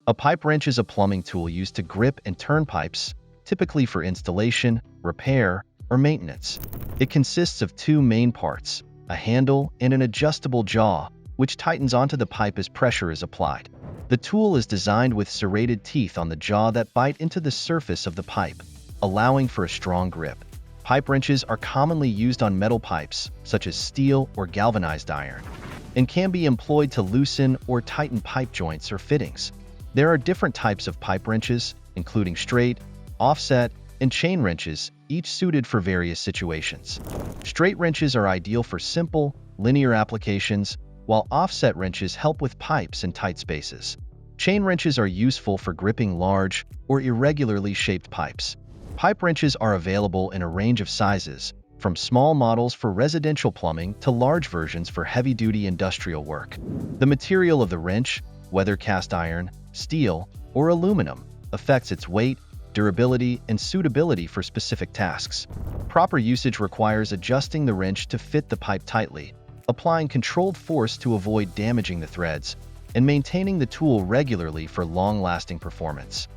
A pipe wrench is a plumbing tool used to grip and turn pipes, typically for installation, repair, or maintenance. It consists of two main parts, a handle and an adjustable jaw, which tightens onto the pipe as pressure is applied. The tool is designed with serrated teeth on the jaw that bite into the surface of the pipe, allowing for a strong grip. Pipe wrenches are commonly used on metal pipes, such as steel or galvanized iron, and can be employed to loosen or tighten pipe joints or fittings. There are different types of pipe wrenches, including straight, offset, and chain wrenches, each suited for various situations. Straight wrenches are ideal for simple, linear applications, while offset wrenches help with pipes and tight spaces. Chain wrenches are useful for gripping large or irregularly shaped pipes. Pipe wrenches are available in a range of sizes, from small models for residential plumbing to large versions for heavy-duty industrial work. The material of the wrench, whether cast iron, steel, or aluminum, affects its weight, durability, and suitability for specific tasks. Proper usage requires adjusting the wrench to fit the pipe tightly, applying controlled force to avoid damaging the threads, and maintaining the tool regularly for long-lasting performance.